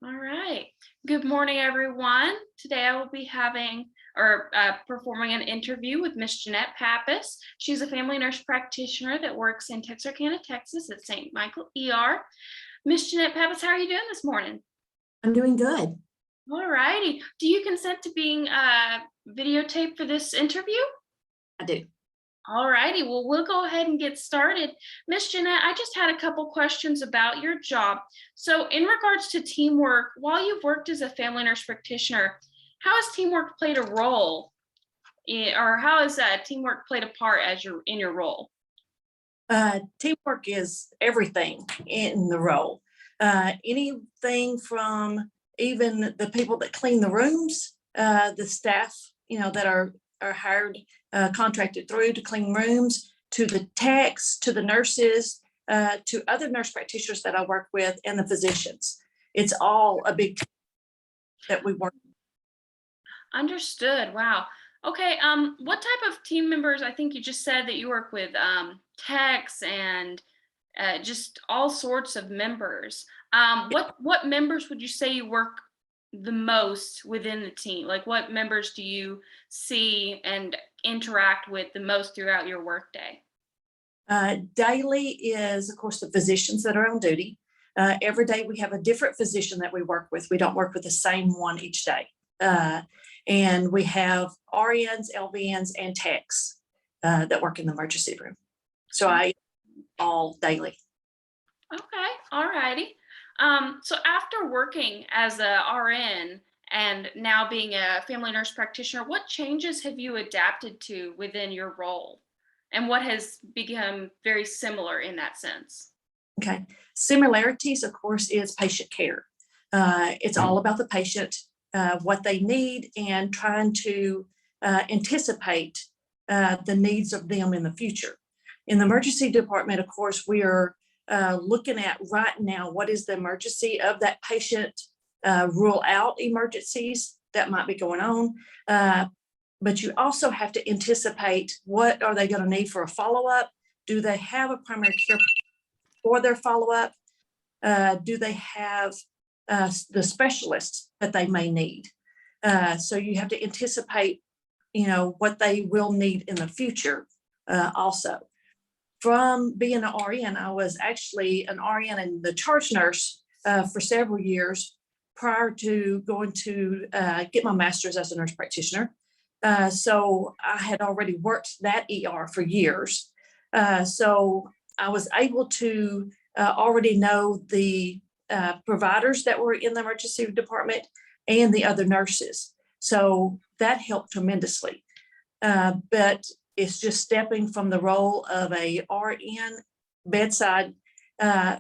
All right. Good morning, everyone. Today I will be having or performing an interview with Miss Jeanette Pappas. She's a family nurse practitioner that works in Texarkana, Texas at St. Michael ER. Miss Jeanette Pappas, how are you doing this morning? I'm doing good. All righty. Do you consent to being videotaped for this interview? I do. All righty. Well, we'll go ahead and get started. Miss Jeanette, I just had a couple questions about your job. So in regards to teamwork, while you've worked as a family nurse practitioner, how has teamwork played a role or how has teamwork played a part as in your role? Teamwork is everything in the role. Anything from even the people that clean the rooms, the staff, that are hired, contracted through to clean rooms, to the techs, to the nurses, to other nurse practitioners that I work with, and the physicians. It's all a big team that we work. Understood. Wow. Okay. What type of team members? I think you just said that you work with techs and just all sorts of members. What members would you say you work the most within the team? Like, what members do you see and interact with the most throughout your workday? Daily is, of course, the physicians that are on duty. Every day we have a different physician that we work with. We don't work with the same one each day. And we have RNs, LVNs, and techs that work in the emergency room. So I all daily. Okay, all righty. So after working as a RN and now being a family nurse practitioner, what changes have you adapted to within your role? And what has become very similar in that sense? Okay. Similarities, of course, is patient care. It's all about the patient, what they need, and trying to anticipate the needs of them in the future. In the emergency department, of course, we are looking at right now what is the emergency of that patient, rule out emergencies that might be going on. But you also have to anticipate what are they going to need for a follow-up? Do they have a primary care for their follow-up? Do they have the specialists that they may need? So you have to anticipate, what they will need in the future also. From being an RN, I was actually an RN and the charge nurse for several years prior to going to get my master's as a nurse practitioner. So I had already worked that ER for years. So I was able to already know the providers that were in the emergency department and the other nurses. So that helped tremendously. But it's just stepping from the role of a RN bedside,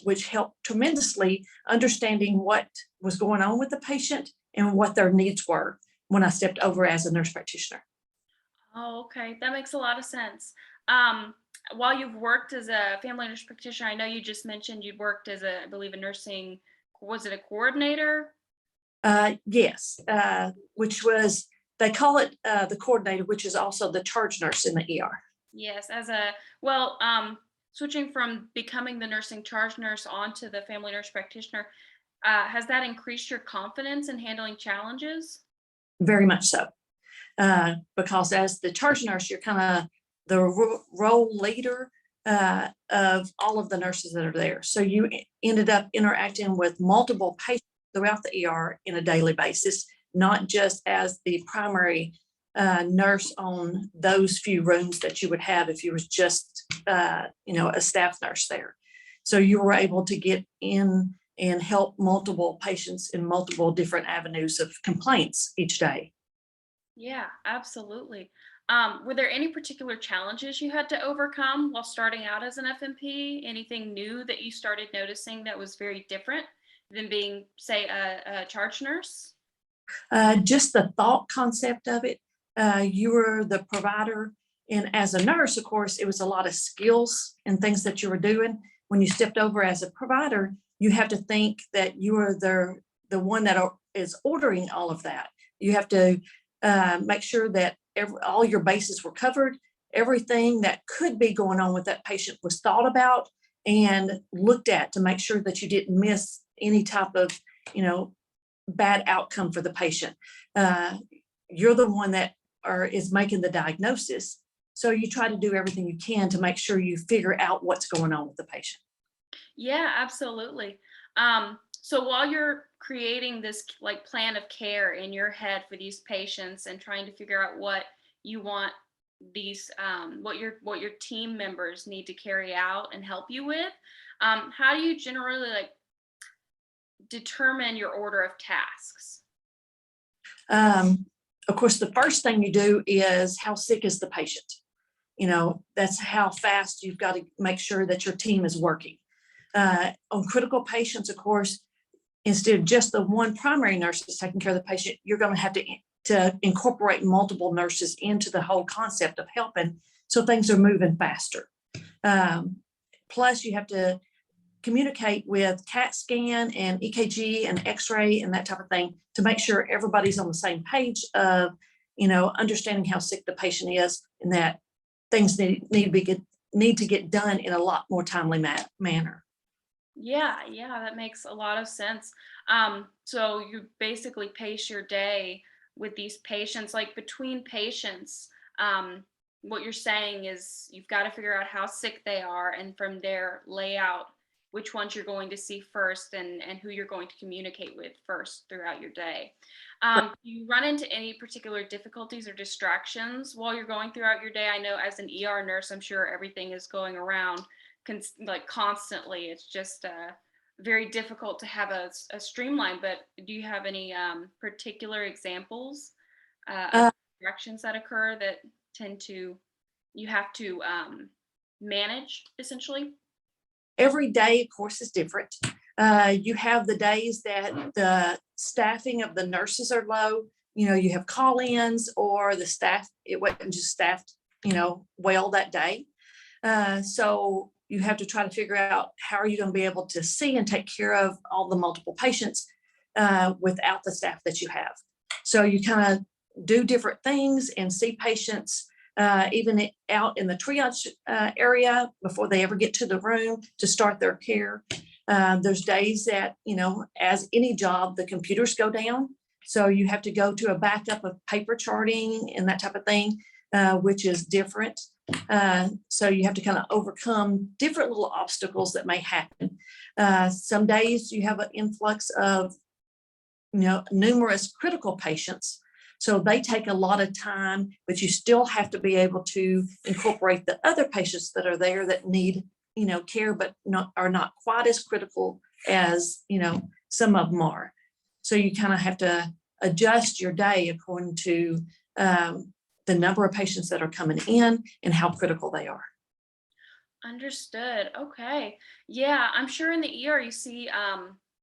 which helped tremendously understanding what was going on with the patient and what their needs were when I stepped over as a nurse practitioner. Oh, okay. That makes a lot of sense. While you've worked as a family nurse practitioner, I know you just mentioned you worked as I believe, a nursing, was it a coordinator? Yes, which was, they call it the coordinator, which is also the charge nurse in the ER. Yes, switching from becoming the nursing charge nurse onto the family nurse practitioner, has that increased your confidence in handling challenges? Very much so. Because as the charge nurse, you're kind of the role leader of all of the nurses that are there. So you ended up interacting with multiple patients throughout the ER in a daily basis, not just as the primary nurse on those few rooms that you would have if you was just, a staff nurse there. So you were able to get in and help multiple patients in multiple different avenues of complaints each day. Yeah, absolutely. Were there any particular challenges you had to overcome while starting out as an FNP? Anything new that you started noticing that was very different than being, say, a charge nurse? Just the thought concept of it. You were the provider, and as a nurse, of course, it was a lot of skills and things that you were doing. When you stepped over as a provider, you have to think that you are the one that is ordering all of that. You have to make sure that all your bases were covered. Everything that could be going on with that patient was thought about and looked at to make sure that you didn't miss any type of, bad outcome for the patient. You're the one that is making the diagnosis. So you try to do everything you can to make sure you figure out what's going on with the patient. Yeah, absolutely. So while you're creating this like plan of care in your head for these patients and trying to figure out what you want these what your team members need to carry out and help you with, how do you generally like determine your order of tasks? Of course, the first thing you do is how sick is the patient? That's how fast you've got to make sure that your team is working. On critical patients, of course, instead of just the one primary nurse that's taking care of the patient, you're going to have to incorporate multiple nurses into the whole concept of helping, so things are moving faster. Plus, you have to communicate with CAT scan and EKG and X-ray and that type of thing to make sure everybody's on the same page of, understanding how sick the patient is and that things need to get done in a lot more timely manner. Yeah, that makes a lot of sense. So you basically pace your day with these patients, like between patients. What you're saying is you've got to figure out how sick they are, and from there lay out which ones you're going to see first and who you're going to communicate with first throughout your day. Do you run into any particular difficulties or distractions while you're going throughout your day? I know as an ER nurse, I'm sure everything is going around like constantly. It's just very difficult to have a streamline. But do you have any particular examples of distractions that occur that you have to manage essentially? Every day, of course, is different. You have the days that the staffing of the nurses are low. You have call-ins or the staff, it wasn't just staffed, well that day. So you have to try to figure out how are you going to be able to see and take care of all the multiple patients without the staff that you have. So you kind of do different things and see patients even out in the triage area before they ever get to the room to start their care. There's days that, as any job, the computers go down. So you have to go to a backup of paper charting and that type of thing, which is different. So you have to kind of overcome different little obstacles that may happen. Some days you have an influx of, numerous critical patients. So they take a lot of time, but you still have to be able to incorporate the other patients that are there that need, care, but are not quite as critical as, some of them are. So you kind of have to adjust your day according to the number of patients that are coming in and how critical they are. Understood. Okay. Yeah, I'm sure in the ER you see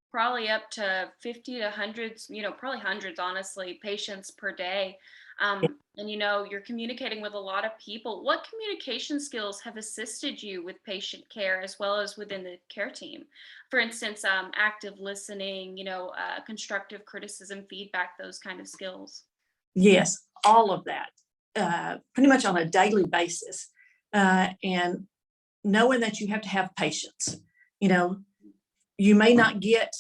probably up to 50 to hundreds, probably hundreds, honestly, patients per day. And you're communicating with a lot of people. What communication skills have assisted you with patient care as well as within the care team? For instance, active listening, constructive criticism, feedback, those kind of skills. Yes, all of that, pretty much on a daily basis. And knowing that you have to have patience. You may not get,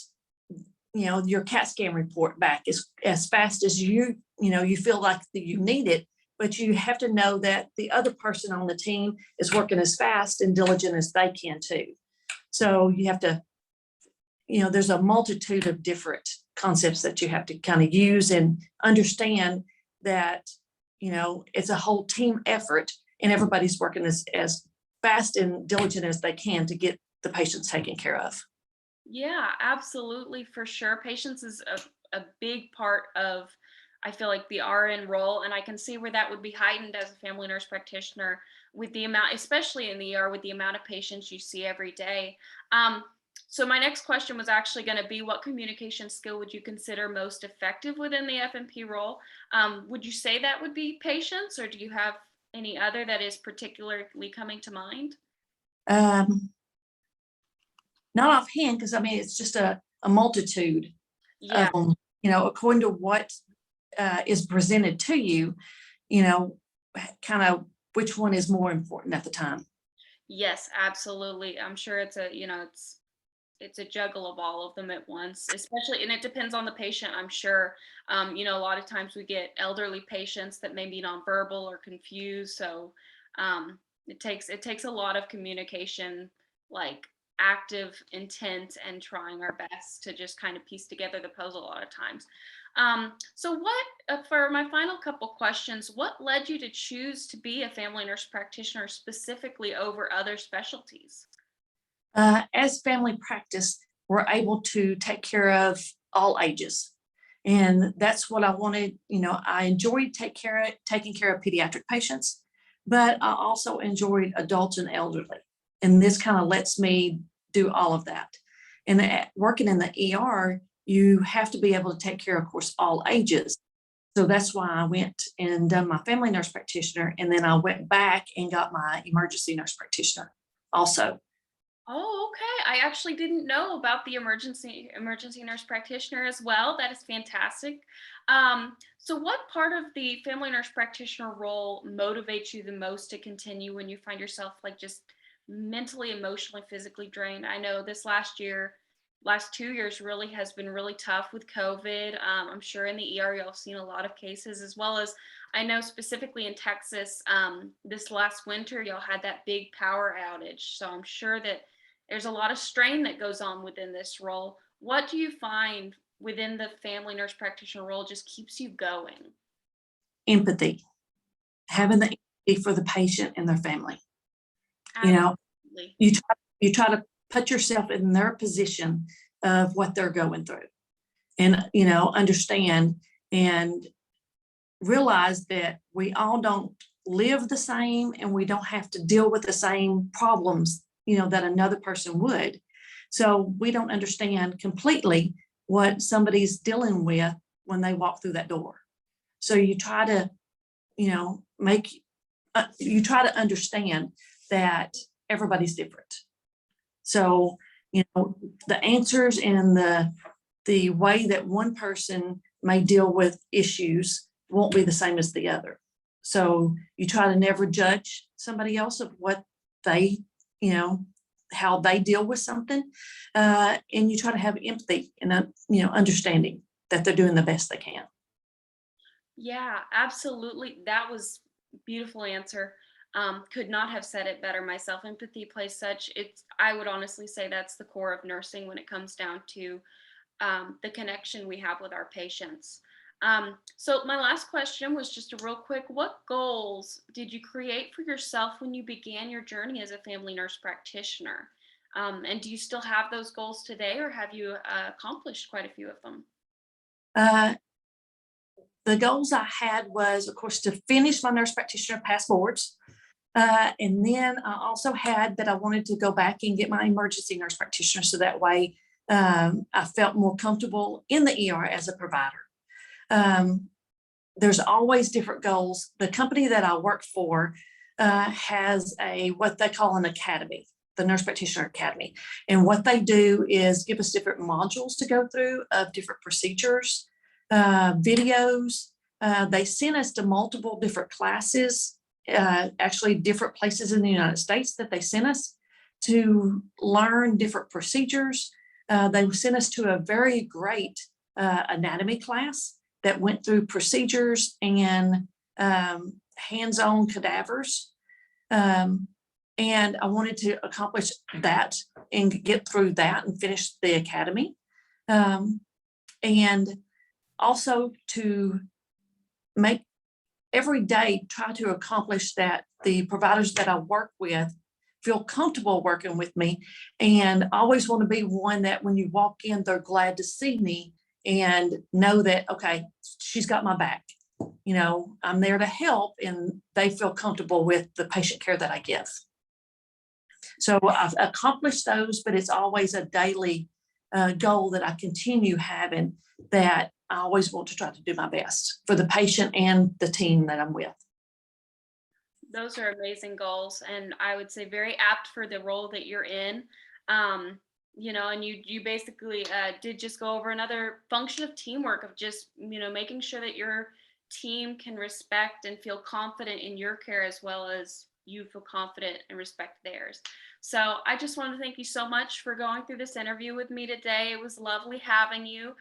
your CAT scan report back as fast as you feel like that you need it, but you have to know that the other person on the team is working as fast and diligent as they can too. So you have to, there's a multitude of different concepts that you have to kind of use and understand that, it's a whole team effort and everybody's working as fast and diligent as they can to get the patients taken care of. Yeah, absolutely, for sure. Patience is a big part of, I feel like, the RN role, and I can see where that would be heightened as a family nurse practitioner with the amount, especially in the ER, with the amount of patients you see every day. So my next question was actually going to be, what communication skill would you consider most effective within the FNP role? Would you say that would be patience, or do you have any other that is particularly coming to mind? Not offhand, because it's just a multitude Yeah. of them, according to what is presented to you, kind of which one is more important at the time. Yes, absolutely. I'm sure it's it's a juggle of all of them at once, especially, and it depends on the patient, I'm sure. A lot of times we get elderly patients that may be nonverbal or confused, so it takes a lot of communication, like active intent, and trying our best to just kind of piece together the puzzle a lot of times. So what, for my final couple questions, what led you to choose to be a family nurse practitioner specifically over other specialties? As family practice, we're able to take care of all ages. And that's what I wanted. I enjoyed taking care of pediatric patients, but I also enjoyed adults and elderly. And this kind of lets me do all of that. And working in the ER, you have to be able to take care, of course, all ages. So that's why I went and done my family nurse practitioner. And then I went back and got my emergency nurse practitioner also. Oh, okay. I actually didn't know about the emergency nurse practitioner as well. That is fantastic. So what part of the family nurse practitioner role motivates you the most to continue when you find yourself like just mentally, emotionally, physically drained? I know this last 2 years really has been really tough with COVID. I'm sure in the ER y'all have seen a lot of cases, as well as I know specifically in Texas, this last winter y'all had that big power outage. So I'm sure that there's a lot of strain that goes on within this role. What do you find within the family nurse practitioner role just keeps you going? Empathy, having the empathy for the patient and their family. You know, Absolutely. you try to put yourself in their position of what they're going through, and understand and realize that we all don't live the same, and we don't have to deal with the same problems that another person would. So we don't understand completely what somebody's dealing with when they walk through that door. So you try to make you try to understand that everybody's different. So the answers and the way that one person may deal with issues won't be the same as the other. So you try to never judge somebody else of what they, how they deal with something, and you try to have empathy and understanding that they're doing the best they can. Yeah, absolutely. That was a beautiful answer. Could not have said it better myself. Empathy plays such, it's, I would honestly say that's the core of nursing when it comes down to the connection we have with our patients. So my last question was just a real quick, what goals did you create for yourself when you began your journey as a family nurse practitioner? And do you still have those goals today, or have you accomplished quite a few of them? Uh, the goals I had was, of course, to finish my nurse practitioner pass boards. And then I also had that I wanted to go back and get my emergency nurse practitioner, so that way I felt more comfortable in the ER as a provider. There's always different goals. The company that I work for has what they call an academy, the Nurse Practitioner Academy. And what they do is give us different modules to go through of different procedures, videos. They send us to multiple different classes, actually different places in the United States that they sent us to learn different procedures. They sent us to a very great anatomy class that went through procedures and hands-on cadavers. And I wanted to accomplish that and get through that and finish the academy. And also to make every day, try to accomplish that the providers that I work with feel comfortable working with me, and always want to be one that when you walk in, they're glad to see me and know that, okay, she's got my back. I'm there to help, and they feel comfortable with the patient care that I give. So I've accomplished those, but it's always a daily goal that I continue having, that I always want to try to do my best for the patient and the team that I'm with. Those are amazing goals, and I would say very apt for the role that you're in. And you basically did just go over another function of teamwork, of just making sure that your team can respect and feel confident in your care, as well as you feel confident and respect theirs. So I just want to thank you so much for going through this interview with me today. It was lovely having you.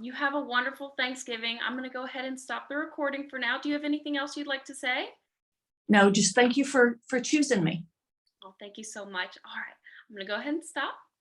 You have a wonderful Thanksgiving. I'm going to go ahead and stop the recording for now. Do you have anything else you'd like to say? No, just thank you for choosing me. Well, thank you so much. All right, I'm going to go ahead and stop.